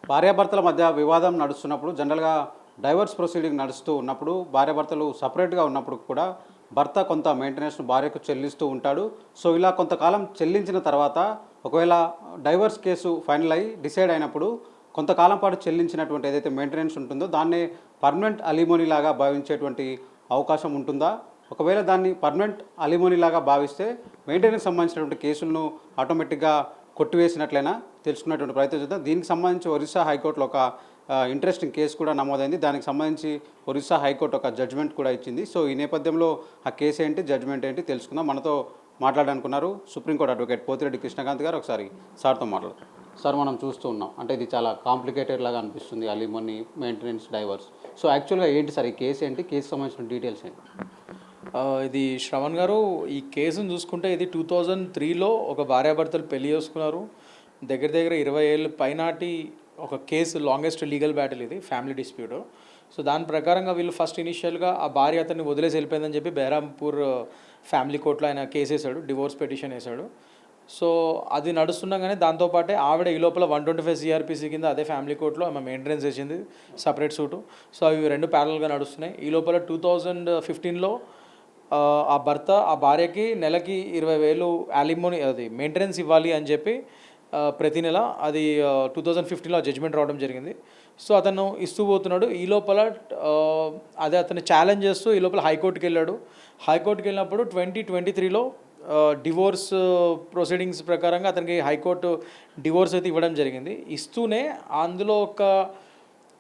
భార్యాభర్తల మధ్య వివాదం నడుస్తున్నప్పుడు జనరల్గా డైవర్స్ ప్రొసీడింగ్ నడుస్తూ ఉన్నప్పుడు భార్యాభర్తలు సపరేట్గా ఉన్నప్పుడు కూడా భర్త కొంత మెయింటెనెన్స్ను భార్యకు చెల్లిస్తూ ఉంటాడు. సో ఇలా కొంతకాలం చెల్లించిన తర్వాత ఒకవేళ డైవర్స్ కేసు ఫైనల్ అయ్యి డిసైడ్ అయినప్పుడు కొంతకాలం పాటు చెల్లించినటువంటి ఏదైతే మెయింటెనెన్స్ ఉంటుందో దాన్నే పర్మనెంట్ అలిమోనీ లాగా భావించేటువంటి అవకాశం ఉంటుందా? ఒకవేళ దాన్ని పర్మనెంట్ అలిమోనీ లాగా భావిస్తే మెయింటెనెన్స్ సంబంధించినటువంటి కేసులను ఆటోమేటిక్గా కొట్టివేసినట్లయినా తెలుసుకునేటువంటి ప్రయత్నం చేద్దాం. దీనికి సంబంధించి ఒరిస్సా హైకోర్టులో ఒక ఇంట్రెస్టింగ్ కేసు కూడా నమోదైంది. దానికి సంబంధించి ఒరిస్సా హైకోర్టు ఒక జడ్జిమెంట్ కూడా ఇచ్చింది. సో ఈ నేపథ్యంలో ఆ కేసు ఏంటి, జడ్జిమెంట్ ఏంటి తెలుసుకుందాం. మనతో మాట్లాడాలనుకున్నారు సుప్రీంకోర్టు అడ్వకేట్ పోతిరెడ్డి కృష్ణకాంత్ గారు. ఒకసారి సార్తో మాట్లాడతాం. సార్, మనం చూస్తూ ఉన్నాం, అంటే ఇది చాలా కాంప్లికేటెడ్ లాగా అనిపిస్తుంది, అలిమోనీ, మెయింటెనెన్స్, డైవర్స్. సో యాక్చువల్గా ఏంటి సార్ ఈ కేసు ఏంటి, కేసు సంబంధించిన డీటెయిల్స్ ఏంటి? ఇది శ్రవణ్ గారు, ఈ కేసును చూసుకుంటే ఇది 2003లో ఒక భార్యాభర్తలు పెళ్లి చేసుకున్నారు. దగ్గర దగ్గర 20 ఏళ్ళు పైనాటి ఒక కేసు, లాంగెస్ట్ లీగల్ బ్యాటిల్ ఇది, ఫ్యామిలీ డిస్ప్యూట్. సో దాని ప్రకారంగా వీళ్ళు ఫస్ట్ ఇనిషియల్గా ఆ భార్య అతన్ని వదిలేసి వెళ్ళిపోయిందని చెప్పి బెహరాంపూర్ ఫ్యామిలీ కోర్టులో ఆయన కేసు వేశాడు, డివోర్స్ పిటిషన్ వేశాడు. సో అది నడుస్తుండగానే దాంతోపాటే ఆవిడ ఈ లోపల 125 సిఆర్పిసి కింద అదే ఫ్యామిలీ కోర్టులో ఆమె మెయింటెనెన్స్ చేసింది, సపరేట్ సూటు. సో అవి రెండు ప్యారల్గా నడుస్తున్నాయి. ఈ లోపల 2015లో ఆ భర్త ఆ భార్యకి నెలకి 20,000 అలిమోనీ, అది మెయింటెనెన్స్ ఇవ్వాలి అని చెప్పి ప్రతి నెల, అది 2015లో జడ్జిమెంట్ రావడం జరిగింది. సో అతను ఇస్తూ పోతున్నాడు. ఈ లోపల అదే అతను ఛాలెంజ్ చేస్తూ ఈ లోపల హైకోర్టుకి వెళ్ళాడు. హైకోర్టుకి వెళ్ళినప్పుడు 2023లో డివోర్స్ ప్రొసీడింగ్స్ ప్రకారంగా అతనికి హైకోర్టు డివోర్స్ అయితే ఇవ్వడం జరిగింది. ఇస్తూనే అందులో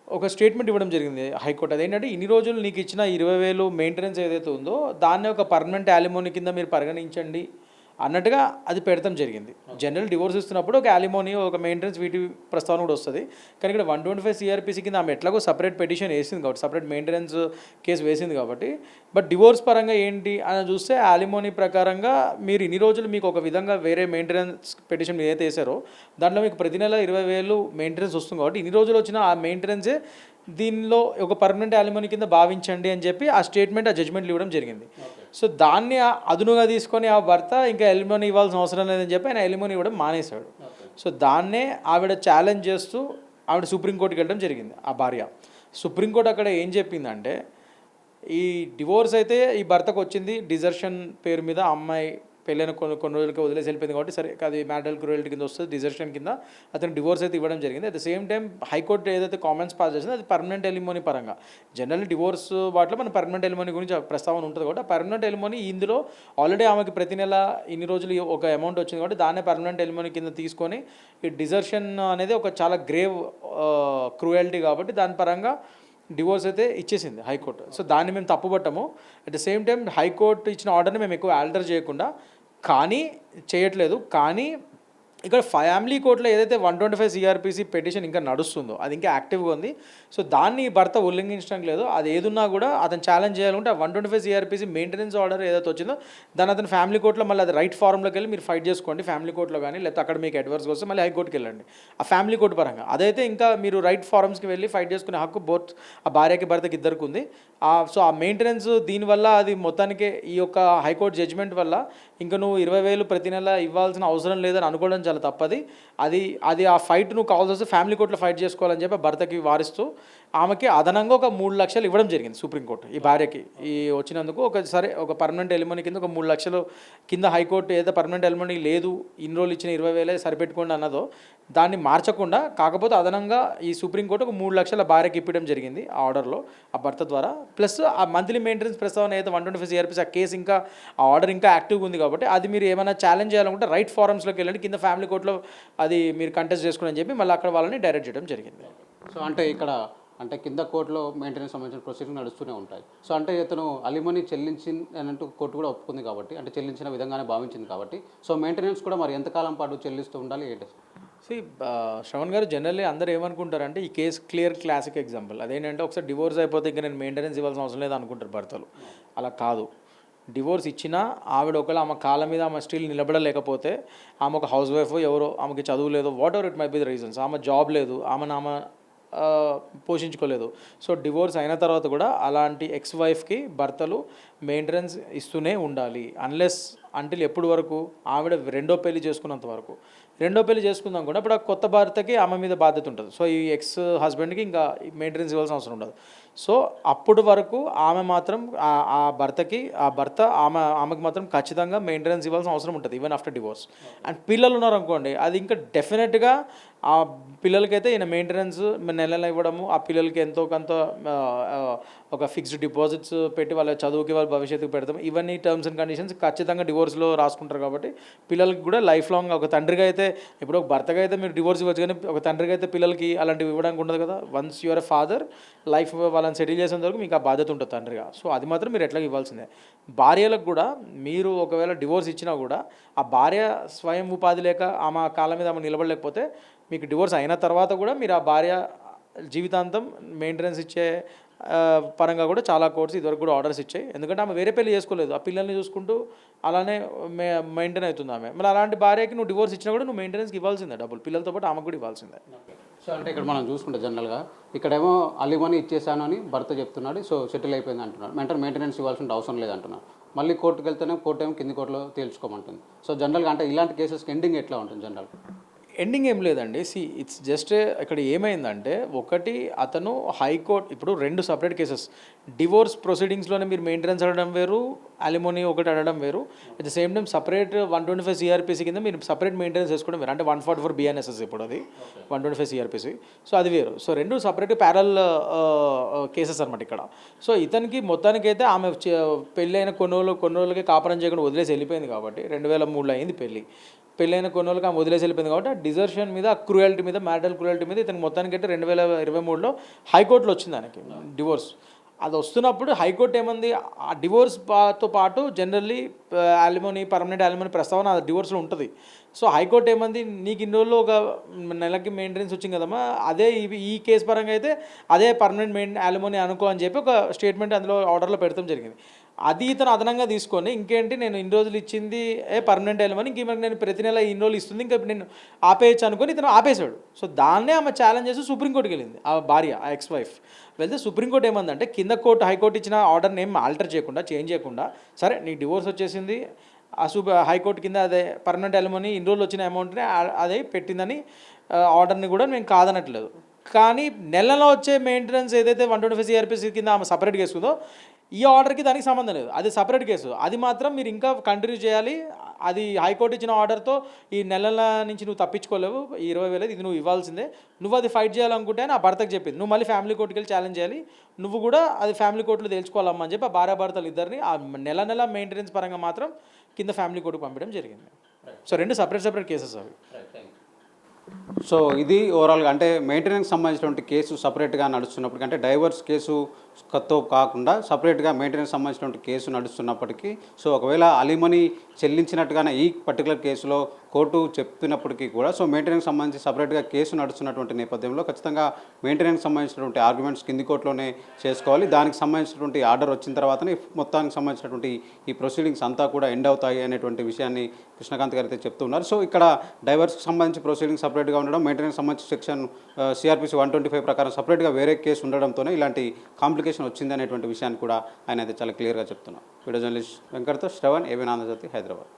ఒక స్టేట్మెంట్ ఇవ్వడం జరిగింది హైకోర్టు. అదేంటంటే, ఇన్ని రోజులు నీకు ఇచ్చిన 20,000 మెయింటెనెన్స్ ఏదైతే ఉందో దాన్ని ఒక పర్మనెంట్ యాలిమోనీ కింద మీరు పరిగణించండి అన్నట్టుగా అది పెడతాం జరిగింది. జనరల్ డివోర్స్ ఇస్తున్నప్పుడు ఒక యాలిమోనీ, ఒక మెయింటెనెన్స్, వీటి ప్రస్తావన కూడా వస్తుంది. కానీ ఇక్కడ 125 సిఆర్పిసి కింద ఆమె ఎట్లాగో సపరేట్ పిటిషన్ వేసింది కాబట్టి, సపరేట్ మెయింటెనెన్స్ కేసు వేసింది కాబట్టి, బట్ డివోర్స్ పరంగా ఏంటి అని చూస్తే యాలిమోనీ ప్రకారంగా మీరు ఇన్ని రోజులు మీకు ఒక విధంగా వేరే మెయింటెనెన్స్ పిటిషన్ ఏదైతే వేసారో దాంట్లో మీకు ప్రతి నెల 20,000 మెయింటెనెన్స్ వస్తుంది కాబట్టి ఇన్ని రోజులు వచ్చిన ఆ మెయింటెనెన్సే దీనిలో ఒక పర్మనెంట్ యాలిమోనీ కింద భావించండి అని చెప్పి ఆ స్టేట్మెంట్, ఆ జడ్జ్మెంట్లు ఇవ్వడం జరిగింది. సో దాన్ని అదునుగా తీసుకొని ఆ భర్త ఇంకా ఎలిమోనీ ఇవ్వాల్సిన అవసరం లేదని చెప్పి ఆయన ఎలిమోనీ ఇవ్వడం మానేశాడు. సో దాన్నే ఆవిడ ఛాలెంజ్ చేస్తూ ఆవిడ సుప్రీంకోర్టుకి వెళ్ళడం జరిగింది, ఆ భార్య. సుప్రీంకోర్టు అక్కడ ఏం చెప్పిందంటే, ఈ డివోర్స్ అయితే ఈ భర్తకు వచ్చింది డిజర్షన్ పేరు మీద, అమ్మాయి పెళ్ళైన కొన్ని రోజులకి వదిలేసి వెళ్ళిపోయింది కాబట్టి సరే, అది మ్యారిటల్ క్రూయల్టీ కింద వస్తుంది, డిజర్షన్ కింద అతను డివోర్స్ అయితే ఇవ్వడం జరిగింది. At the same time high court ఏదైతే కామెంట్స్ పాస్ చేసిందో అది పర్మనెంట్ ఎలిమోనీ పరంగా, జనరల్ డివోర్స్ వాటిలో మన పర్మనెంట్ ఎలిమోనీ గురించి ప్రస్తావన ఉంటుంది కాబట్టి ఆ పర్మనెంట్ ఎలిమోనీ ఇందులో ఆల్రెడీ ఆమెకి ప్రతి నెల ఇన్ని రోజులు ఒక అమౌంట్ వచ్చింది కాబట్టి దాన్నే పర్మనెంట్ ఎలిమోనీ కింద తీసుకొని, ఈ డిజర్షన్ అనేది ఒక చాలా గ్రేవ్ క్రూయల్టీ కాబట్టి దాని పరంగా డివోర్స్ అయితే ఇచ్చేసింది హైకోర్టు. సో దాన్ని మేము తప్పుపట్టము. At the same time high court ఇచ్చిన ఆర్డర్ని మేము ఎక్కువ ఆల్టర్ చేయకుండా చేయట్లేదు. కానీ ఇక్కడ ఫ్యామిలీ కోర్టులో ఏదైతే 125 సిఆర్పిసి పిటిషన్ ఇంకా నడుస్తుందో అది ఇంకా యాక్టివ్గా ఉంది. సో దాన్ని భర్త ఉల్లంఘించడం లేదు. అది ఏదున్నా కూడా అతను ఛాలెంజ్ చేయాలంటే ఆ 125 సిఆర్పిసి మెయింటెనెన్స్ ఆర్డర్ ఏదైతే వచ్చిందో దాన్ని అతను ఫ్యామిలీ కోర్టులో మళ్ళీ అది రైట్ ఫారంలోకి వెళ్ళి మీరు ఫైట్ చేసుకోండి, ఫ్యామిలీ కోర్టులో కానీ, లేకపోతే అక్కడ మీకు అడ్వర్స్గా వస్తే మళ్ళీ హైకోర్టుకి వెళ్ళండి ఆ ఫ్యామిలీ కోర్టు పరంగా. అదైతే ఇంకా మీరు రైట్ ఫారమ్స్కి వెళ్ళి ఫైట్ చేసుకునే హక్కు బోత్ ఆ భార్యకి భర్తకి ఇద్దరికి ఉంది. సో ఆ మెయింటెనెన్స్ దీనివల్ల అది మొత్తానికి ఈ యొక్క హైకోర్టు జడ్జిమెంట్ వల్ల ఇంకా నువ్వు 20,000 ప్రతి నెల ఇవ్వాల్సిన అవసరం లేదని అనుకోవడం చాలా తప్పది. అది ఆ ఫైట్ నువ్వు కావాల్సి వస్తే ఫ్యామిలీ కోర్టులో ఫైట్ చేసుకోవాలని చెప్పి భర్తకి వారిస్తూ ఆమెకి అదనంగా ఒక 3 లక్షలు ఇవ్వడం జరిగింది సుప్రీంకోర్టు ఈ భార్యకి. ఈ వచ్చినందుకు ఒక పర్మనెంట్ ఎలిమోనీ కింద ఒక 3 లక్షలు కింద హైకోర్టు ఏదైతే పర్మనెంట్ ఎలిమోనీ లేదు, ఇన్ని రోజులు ఇచ్చిన 20,000 సరిపెట్టుకోండి అన్నదో దాన్ని మార్చకుండా, కాకపోతే అదనంగా ఈ సుప్రీంకోర్టు ఒక 3 లక్షల భార్యకి ఇప్పడం జరిగింది ఆ ఆర్డర్లో ఆ భర్త ద్వారా. ప్లస్ ఆ మంత్లీ మెయింటెనెన్స్ ప్రస్తావన ఏదైతే 125 సిఆర్పిసి ఆ కేసు ఇంకా ఆ ఆర్డర్ ఇంకా యాక్టివ్గా ఉంది కాబట్టి అది మీరు ఏమైనా ఛాలెంజ్ చేయాలనుకుంటే రైట్ ఫారమ్స్లోకి వెళ్ళండి, కింద ఫ్యామిలీ కోర్టులో అది మీరు కంటెస్ట్ చేసుకోండి అని చెప్పి మళ్ళీ అక్కడ వాళ్ళని డైరెక్ట్ చేయడం జరిగింది. సో అంటే కింద కోర్టులో మెయింటెనెన్స్ సంబంధించిన ప్రొసీడింగ్ నడుస్తూనే ఉంటాయి. సో అంటే ఇతను అలిమోనీ చెల్లించినట్టు కోర్టు కూడా ఒప్పుకుంది కాబట్టి, అంటే చెల్లించిన విధంగానే భావించింది కాబట్టి, సో మెయింటెనెన్స్ కూడా మరి ఎంతకాలం పాటు చెల్లిస్తూ ఉండాలి ఏంటి? శ్రవణ్ గారు, జనరల్లీ అందరూ ఏమనుకుంటారంటే ఈ కేసు క్లాసిక్ ఎగ్జాంపుల్ అదేంటంటే, ఒకసారి డివోర్స్ అయిపోతే ఇంకా నేను మెయింటెనెన్స్ ఇవ్వాల్సిన అవసరం లేదు అనుకుంటారు భర్తలు. అలా కాదు. డివోర్స్ ఇచ్చినా ఆవిడ ఒకవేళ ఆమె కాళ్ళ మీద ఆమె స్టిల్ నిలబడలేకపోతే, ఆమె ఒక హౌస్ వైఫ్, ఎవరో ఆమెకి చదువు లేదు, what ever it my be the reasons, ఆమె జాబ్ లేదు, ఆమె పోషించుకోలేదు. సో డివోర్స్ అయిన తర్వాత కూడా అలాంటి ఎక్స్ వైఫ్కి భర్తలు మెయింటెనెన్స్ ఇస్తూనే ఉండాలి. అన్లెస్ అంటిల్ ఎప్పుడు వరకు ఆవిడ రెండో పెళ్లి చేసుకున్నంత వరకు. రెండో పెళ్లి చేసుకుందాం కూడా ఇప్పుడు ఆ కొత్త భర్తకి ఆమె మీద బాధ్యత ఉంటుంది. సో ఈ ఎక్స్ హస్బెండ్కి ఇంకా మెయింటెనెన్స్ ఇవ్వాల్సిన అవసరం ఉండదు. సో అప్పుడు వరకు ఆమె మాత్రం ఆ భర్తకి ఆమెకు మాత్రం ఖచ్చితంగా మెయింటెనెన్స్ ఇవ్వాల్సిన అవసరం ఉంటుంది ఈవెన్ ఆఫ్టర్ డివోర్స్. అండ్ పిల్లలు ఉన్నారు అనుకోండి, అది ఇంకా డెఫినెట్గా ఆ పిల్లలకైతే ఈయన మెయింటెనెన్స్ నెల ఇవ్వడము, ఆ పిల్లలకి ఎంతో కొంత ఒక ఫిక్స్డ్ డిపాజిట్స్ పెట్టి వాళ్ళ చదువుకి వాళ్ళ భవిష్యత్తుకు పెడతాం. ఇవన్నీ టర్మ్స్ అండ్ కండిషన్స్ ఖచ్చితంగా డివోర్స్లో రాసుకుంటారు. కాబట్టి పిల్లలకి కూడా లైఫ్ లాంగ్, ఒక తండ్రిగా అయితే ఇప్పుడు ఒక భర్తగా అయితే మీరు డివోర్స్ ఇవ్వచ్చు, కానీ ఒక తండ్రిగా అయితే పిల్లలకి అలాంటివి ఇవ్వడానికి ఉండదు కదా. Once you're a father, life వాళ్ళని సెటిల్ చేసేంత వరకు మీకు ఆ బాధ్యత ఉంటుంది తండ్రిగా. సో అది మాత్రం మీరు ఎట్లా ఇవ్వాల్సిందే. భార్యలకు కూడా మీరు ఒకవేళ డివోర్స్ ఇచ్చినా కూడా ఆ భార్య స్వయం ఉపాధి లేక ఆమె కాళ్ళ మీద ఆమె నిలబడలేకపోతే మీకు డివోర్స్ అయిన తర్వాత కూడా మీరు ఆ భార్య జీవితాంతం మెయింటెనెన్స్ ఇచ్చే పరంగా కూడా చాలా కోర్ట్స్ ఇదివరకు కూడా ఆర్డర్స్ ఇచ్చాయి. ఎందుకంటే ఆమె వేరే పెళ్లి చేసుకోలేదు, ఆ పిల్లల్ని చూసుకుంటూ అలానే మెయింటైన్ అవుతుంది ఆమె. మరి అలాంటి భార్యకి నువ్వు డివోర్స్ ఇచ్చినా కూడా నువ్వు మెయింటెనెన్స్కి ఇవ్వాల్సిందే డబ్బులు, పిల్లలతో పాటు ఆమెకు కూడా ఇవ్వాల్సిందే. సో అంటే ఇక్కడ మనం చూసుకుంటే జనరల్గా ఇక్కడేమో అలిమనీ ఇచ్చేసాను అని భర్త చెప్తున్నాడు, సో సెటిల్ అయిపోయింది అంటున్నాడు, మెయింటెనెన్స్ ఇవ్వాల్సిన అవసరం లేదంటున్నాడు. మళ్ళీ కోర్టుకు వెళ్తేనే కోర్టు ఏమో కింది కోర్టులో తేల్చుకోమంటుంది. సో జనరల్గా అంటే ఇలాంటి కేసెస్కి ఎండింగ్ ఎట్లా ఉంటుంది జనరల్? ఎండింగ్ ఏం లేదండి. ఇట్స్ జస్ట్ ఇక్కడ ఏమైందంటే, ఒకటి అతను హైకోర్టు ఇప్పుడు 2 సపరేట్ కేసెస్. డివోర్స్ ప్రొసీడింగ్స్లోనే మీరు మెయింటెనెన్స్ అడగడం వేరు, అలిమోనీ ఒకటి అడగడం వేరు. At the same time separate 125 CrPC కింద మీరు సపరేట్ మెయింటెనెన్స్ వేసుకోవడం వేరు. అంటే 144 బిఎన్ఎస్ఎస్ ఇప్పుడు అది 125 సిఆర్పిసి. సో అది వేరు. సో 2 సపరేట్ ప్యారల్ కేసెస్ అనమాట ఇక్కడ. సో ఇతనికి మొత్తానికైతే ఆమె పెళ్ళైన కొన్ని రోజులకి కాపురం చేయకుండా వదిలేసి వెళ్ళిపోయింది కాబట్టి 2003లో అయింది పెళ్ళైన కొన్ని రోజులకి ఆమె వదిలేసి వెళ్ళిపోయింది కాబట్టి ఆ డిజర్షన్ మీద, ఆ క్రూయల్టీ మీద, మ్యారిటల్ క్రూయల్టీ మీద ఇతనికి మొత్తానికైతే 2023లో హైకోర్టులో వచ్చింది ఆయనకి డివోర్స్. అది వస్తున్నప్పుడు హైకోర్టు ఏమంది, ఆ డివోర్స్తో పాటు జనరల్లీ అలిమోనీ, పర్మనెంట్ అలిమోనీ ప్రస్తావన ఆ డివోర్స్లో ఉంటుంది. సో హైకోర్టు ఏమంది, నీకు ఇన్ని రోజులు ఒక నెలకి మెయింటెనెన్స్ వచ్చింది కదమ్మా, అదే ఈ కేసు పరంగా అయితే అదే పర్మనెంట్ అలిమోనీ అనుకో అని చెప్పి ఒక స్టేట్మెంట్ అందులో ఆర్డర్లో పెడతాం జరిగింది. అది ఇతను అదనంగా తీసుకొని ఇంకేంటి నేను ఇన్ని రోజులు ఇచ్చింది పర్మనెంట్ ఎలిమనీ, ఇంక నేను ప్రతి నెల ఇన్ని రోజులు ఇస్తుంది, ఇంకా నేను ఆపేయచ్చు అనుకొని ఇతను ఆపేశాడు. సో దాన్నే ఆమె ఛాలెంజ్ చేసి సుప్రీంకోర్టుకి వెళ్ళింది ఆ భార్య, ఆ ఎక్స్ వైఫ్. వెళ్తే సుప్రీంకోర్టు ఏమందంటే, కింద హైకోర్టు ఇచ్చిన ఆర్డర్ని ఏం ఆల్టర్ చేయకుండా, చేంజ్ చేయకుండా, సరే నీకు డివోర్స్ వచ్చేసింది, ఆ హైకోర్టు కింద అదే పర్మనెంట్ ఎలిమనీ ఇన్ని రోజులు వచ్చిన అమౌంట్ని అదే పెట్టిందని ఆర్డర్ని కూడా నేను కాదనట్లేదు. కానీ నెలలో వచ్చే మెయింటెనెన్స్ ఏదైతే 125 సిఆర్పిసి కింద ఆమె సపరేట్ చేసుకుందో, ఈ ఆర్డర్కి దానికి సంబంధం లేదు, అది సపరేట్ కేసు. అది మాత్రం మీరు ఇంకా కంటిన్యూ చేయాలి. అది హైకోర్టు ఇచ్చిన ఆర్డర్తో ఈ నెలల నుంచి నువ్వు తప్పించుకోలేవు, ఈ 20,000 ఇది నువ్వు ఇవ్వాల్సిందే. నువ్వు అది ఫైట్ చేయాలనుకుంటే అని ఆ భర్తకు చెప్పింది, నువ్వు మళ్ళీ ఫ్యామిలీ కోర్టుకి వెళ్ళి ఛాలెంజ్ చేయాలి, నువ్వు కూడా అది ఫ్యామిలీ కోర్టులో తేల్చుకోవాలమ్మని చెప్పి ఆ భార్యాభర్తలు ఇద్దరిని ఆ నెల మెయింటెనెన్స్ పరంగా మాత్రం కింద ఫ్యామిలీ కోర్టుకు పంపించడం జరిగింది. సో 2 సపరేట్ కేసెస్ అవి. సో ఇది ఓవరాల్గా అంటే మెయింటెనెన్స్ సంబంధించినటువంటి కేసు సపరేట్గా నడుస్తున్నప్పటికీ, అంటే డైవర్స్ కేసుతో కాకుండా సపరేట్గా మెయింటెనెన్స్ సంబంధించినటువంటి కేసు నడుస్తున్నప్పటికీ, సో ఒకవేళ అలిమనీ చెల్లించినట్టుగానే ఈ పర్టికులర్ కేసులో కోర్టు చెప్పినప్పటికీ కూడా, సో మెయింటెనెన్స్ సంబంధించి సపరేట్గా కేసు నడుస్తున్నటువంటి నేపథ్యంలో ఖచ్చితంగా మెయింటెనెన్స్ సంబంధించినటువంటి ఆర్గ్యుమెంట్స్ కింది కోర్టులోనే చేసుకోవాలి. దానికి సంబంధించినటువంటి ఆర్డర్ వచ్చిన తర్వాతనే మొత్తానికి సంబంధించినటువంటి ఈ ప్రొసీడింగ్స్ అంతా కూడా ఎండ్ అవుతాయి అనేటువంటి విషయాన్ని కృష్ణకాంత్ గారు అయితే చెప్తున్నారు. సో ఇక్కడ డైవర్స్కి సంబంధించి ప్రొసీడింగ్స్ సపరేట్గా ఉండడం, మెయింటెనెన్స్ సంబంధించి సెక్షన్ సిఆర్పిసి 125 ప్రకారం సపరేట్గా వేరే కేసు ఉండడంతోనే ఇలాంటి కాంప్లికేషన్ వచ్చింది అనేటువంటి విషయాన్ని కూడా ఆయన అయితే చాలా క్లియర్గా చెప్తున్నారు. వీడియో జర్నలిస్ట్ వెంకట్తో శ్రవణ్, ఏబీఎన్ ఆంధ్రజ్యోతి, హైదరాబాద్.